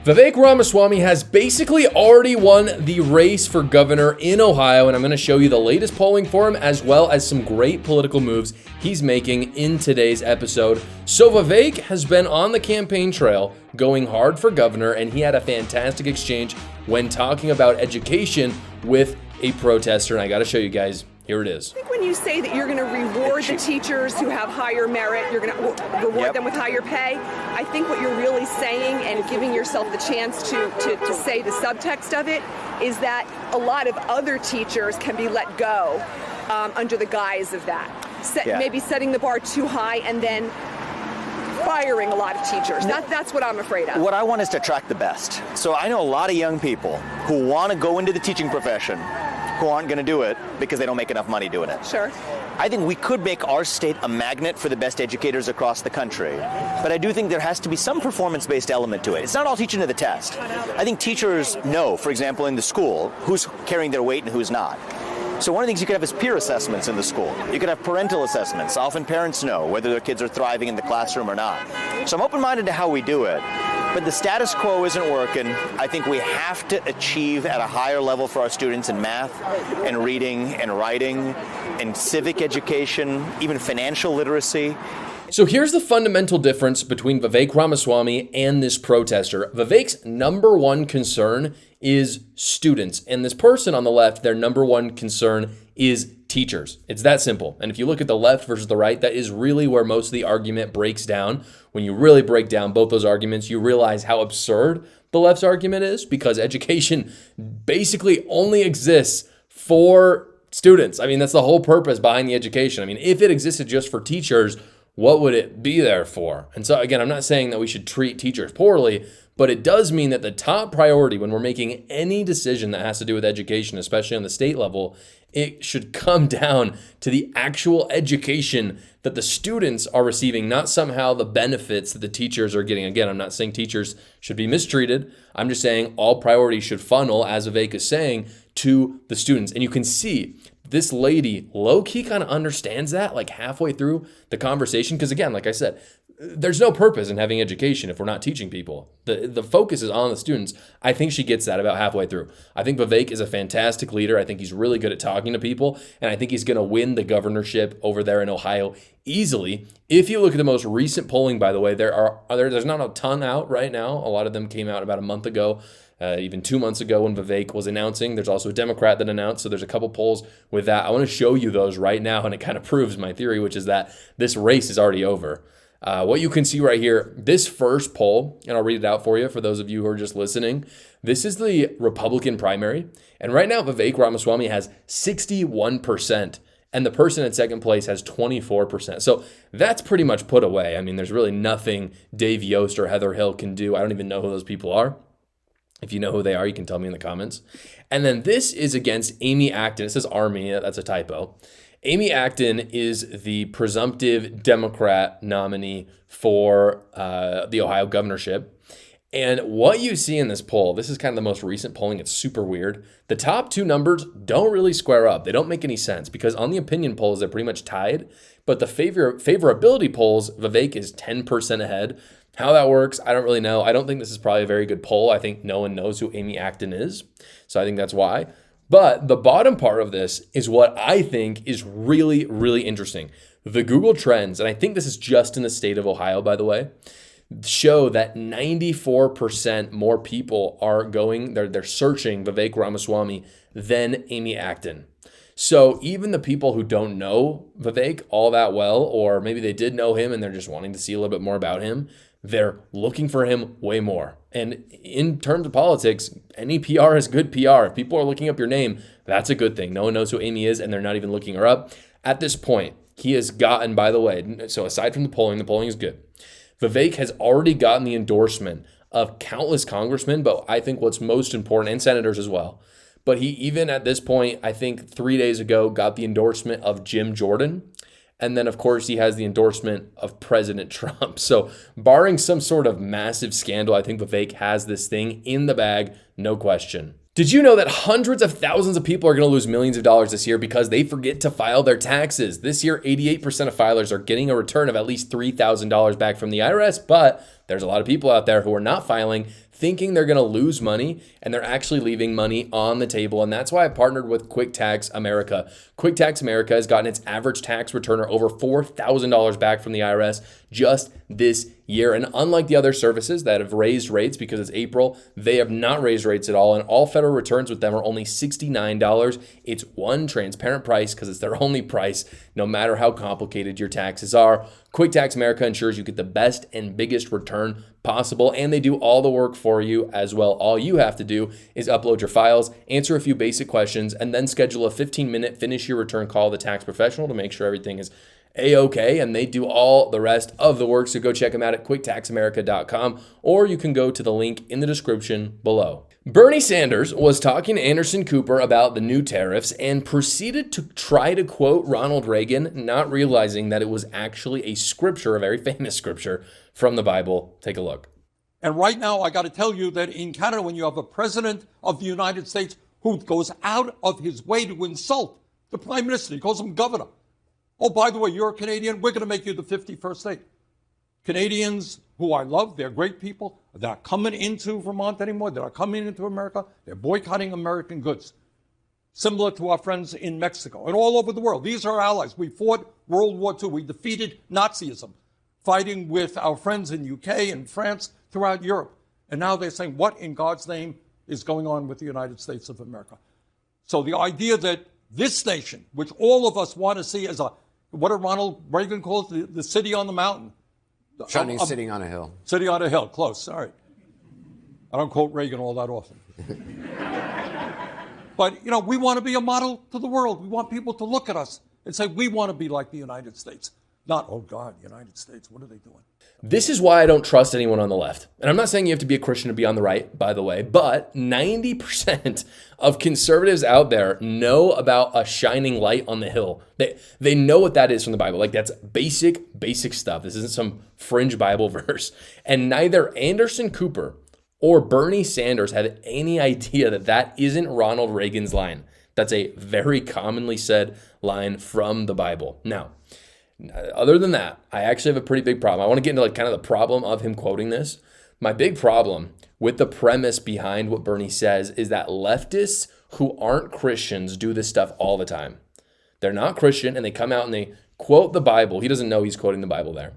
Vivek Ramaswamy has basically already won the race for governor in Ohio, and I'm going to show you the latest polling for him as well as some great political moves he's making in today's episode. So Vivek has been on the campaign trail going hard for governor, and he had a fantastic exchange when talking about education with a protester, and I got to show you guys. Here it is. I think when you say that you're going to reward the teachers who have higher merit, you're going to reward them with higher pay, I think what you're really saying and giving yourself the chance to say the subtext of it is that a lot of other teachers can be let go under the guise of that. Maybe setting the bar too high and then firing a lot of teachers. That's what I'm afraid of. What I want is to attract the best. So I know a lot of young people who want to go into the teaching profession who aren't going to do it because they don't make enough money doing it. Sure. I think we could make our state a magnet for the best educators across the country, but I do think there has to be some performance-based element to it. It's not all teaching to the test. I think teachers know, for example, in the school, who's carrying their weight and who's not. So one of the things you could have is peer assessments in the school. You could have parental assessments. Often parents know whether their kids are thriving in the classroom or not. So I'm open-minded to how we do it. But the status quo isn't working. I think we have to achieve at a higher level for our students in math and reading and writing and civic education, even financial literacy. So here's the fundamental difference between Vivek Ramaswamy and this protester. Vivek's number one concern is students. And this person on the left, their number one concern is teachers. It's that simple. And if you look at the left versus the right, that is really where most of the argument breaks down. When you really break down both those arguments, you realize how absurd the left's argument is, because education basically only exists for students. I mean, that's the whole purpose behind the education. I mean, if it existed just for teachers, what would it be there for? And so again, I'm not saying that we should treat teachers poorly, but it does mean that the top priority when we're making any decision that has to do with education, especially on the state level, it should come down to the actual education that the students are receiving, not somehow the benefits that the teachers are getting. Again, I'm not saying teachers should be mistreated. I'm just saying all priorities should funnel, as Vivek is saying, to the students. And you can see this lady low-key kind of understands that like halfway through the conversation. Because again, like I said, there's no purpose in having education if we're not teaching people. The focus is on the students. I think she gets that about halfway through. I think Vivek is a fantastic leader. I think he's really good at talking to people. And I think he's going to win the governorship over there in Ohio easily. If you look at the most recent polling, by the way, there's not a ton out right now. A lot of them came out about a month ago. Even 2 months ago when Vivek was announcing. There's also a Democrat that announced, so there's a couple polls with that. I want to show you those right now, and it kind of proves my theory, which is that this race is already over. What you can see right here, this first poll, and I'll read it out for you for those of you who are just listening. This is the Republican primary, and right now Vivek Ramaswamy has 61%. And the person in second place has 24%. So that's pretty much put away. I mean, there's really nothing Dave Yost or Heather Hill can do. I don't even know who those people are. If you know who they are, you can tell me in the comments. And then this is against Amy Acton. It says Army. That's a typo. Amy Acton is the presumptive Democrat nominee for the Ohio governorship. And what you see in this poll, this is kind of the most recent polling. It's super weird. The top two numbers don't really square up. They don't make any sense because on the opinion polls, they're pretty much tied. But the favorability polls, Vivek is 10% ahead. How that works, I don't really know. I don't think this is probably a very good poll. I think no one knows who Amy Acton is. So I think that's why. But the bottom part of this is what I think is really, really interesting. The Google Trends, and I think this is just in the state of Ohio, by the way, show that 94% more people are they're searching Vivek Ramaswamy than Amy Acton. So even the people who don't know Vivek all that well, or maybe they did know him and they're just wanting to see a little bit more about him, they're looking for him way more. And in terms of politics, any PR is good PR. If people are looking up your name, that's a good thing. No one knows who Amy is and they're not even looking her up. At this point, he has gotten, by the way, so aside from the polling is good. Vivek has already gotten the endorsement of countless congressmen, but I think what's most important, and senators as well, but he even at this point, I think 3 days ago, got the endorsement of Jim Jordan. And then, of course, he has the endorsement of President Trump. So barring some sort of massive scandal, I think Vivek has this thing in the bag, no question. Did you know that hundreds of thousands of people are going to lose millions of dollars this year because they forget to file their taxes? This year, 88% of filers are getting a return of at least $3,000 back from the IRS, but there's a lot of people out there who are not filing, thinking they're going to lose money, and they're actually leaving money on the table. And that's why I partnered with Quick Tax America. Quick Tax America has gotten its average tax returner over $4,000 back from the IRS just this year. And unlike the other services that have raised rates because it's April, they have not raised rates at all. And all federal returns with them are only $69. It's one transparent price because it's their only price, no matter how complicated your taxes are. Quick Tax America ensures you get the best and biggest return possible, and they do all the work for you as well. All you have to do is upload your files, answer a few basic questions, and then schedule a 15-minute finish your return call with a tax professional to make sure everything is A-OK, and they do all the rest of the work. So go check them out at quicktaxamerica.com, or you can go to the link in the description below. Bernie Sanders was talking to Anderson Cooper about the new tariffs and proceeded to try to quote Ronald Reagan, not realizing that it was actually a scripture, a very famous scripture from the Bible. Take a look. And right now, I got to tell you that in Canada, when you have a president of the United States who goes out of his way to insult the prime minister, he calls him governor. Oh, by the way, you're a Canadian. We're going to make you the 51st state. Canadians, who I love, they're great people. They're not coming into Vermont anymore. They're not coming into America. They're boycotting American goods, similar to our friends in Mexico and all over the world. These are allies. We fought World War II. We defeated Nazism, fighting with our friends in UK and France throughout Europe. And now they're saying, what in God's name is going on with the United States of America? So the idea that this nation, which all of us want to see as what did Ronald Reagan call it? The city on the mountain. Shining city on a hill. City on a hill, close, sorry. I don't quote Reagan all that often. But, we want to be a model to the world. We want people to look at us and say, we want to be like the United States. Not, oh God, United States, what are they doing? This is why I don't trust anyone on the left. And I'm not saying you have to be a Christian to be on the right, by the way, but 90% of conservatives out there know about a shining light on the hill. They know what that is from the Bible. Like, that's basic stuff. This isn't some fringe Bible verse. And neither Anderson Cooper or Bernie Sanders have any idea that that isn't Ronald Reagan's line. That's a very commonly said line from the Bible. Now, other than that, I actually have a pretty big problem. I want to get into kind of the problem of him quoting this. My big problem with the premise behind what Bernie says is that leftists who aren't Christians do this stuff all the time. They're not Christian, and they come out and they quote the Bible. He doesn't know he's quoting the Bible there.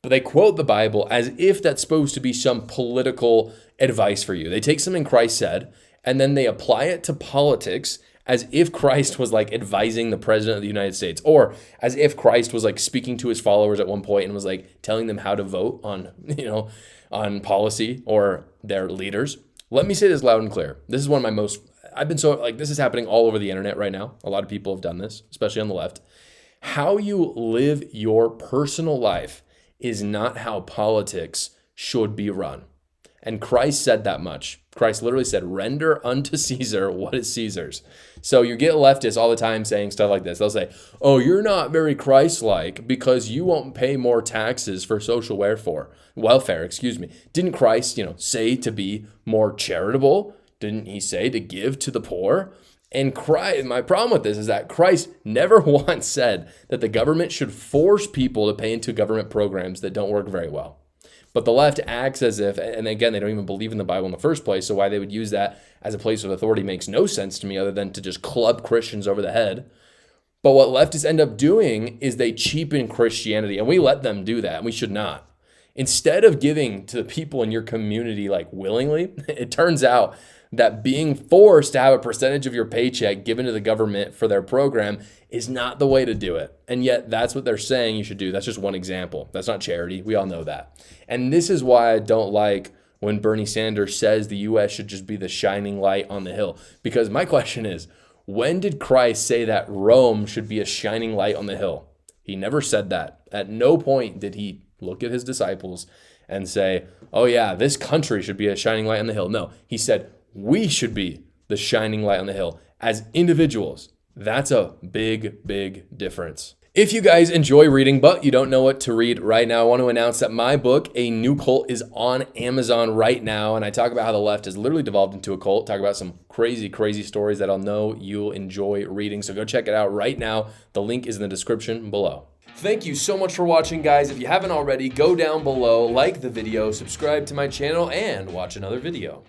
But they quote the Bible as if that's supposed to be some political advice for you. They take something Christ said, and then they apply it to politics as if Christ was like advising the president of the United States, or as if Christ was like speaking to his followers at one point and was like telling them how to vote on, on policy or their leaders. Let me say this loud and clear. This is one of my this is happening all over the internet right now. A lot of people have done this, especially on the left. How you live your personal life is not how politics should be run. And Christ said that much. Christ literally said, render unto Caesar what is Caesar's. So you get leftists all the time saying stuff like this. They'll say, oh, you're not very Christ-like because you won't pay more taxes for social welfare. Didn't Christ, say to be more charitable? Didn't he say to give to the poor? And my problem with this is that Christ never once said that the government should force people to pay into government programs that don't work very well. But the left acts as if, and again, they don't even believe in the Bible in the first place, so why they would use that as a place of authority makes no sense to me other than to just club Christians over the head. But what leftists end up doing is they cheapen Christianity, and we let them do that, and we should not. Instead of giving to the people in your community willingly, it turns out that being forced to have a percentage of your paycheck given to the government for their program is not the way to do it. And yet that's what they're saying you should do. That's just one example. That's not charity. We all know that. And this is why I don't like when Bernie Sanders says the U.S. should just be the shining light on the hill. Because my question is, when did Christ say that Rome should be a shining light on the hill? He never said that. At no point did he look at his disciples and say, oh yeah, this country should be a shining light on the hill. No, he said, we should be the shining light on the hill as individuals. That's a big difference. If you guys enjoy reading, but you don't know what to read right now, I want to announce that my book, A New Cult, is on Amazon right now. And I talk about how the left has literally devolved into a cult, talk about some crazy stories that I'll know you'll enjoy reading. So go check it out right now. The link is in the description below. Thank you so much for watching, guys. If you haven't already, go down below, like the video, subscribe to my channel, and watch another video.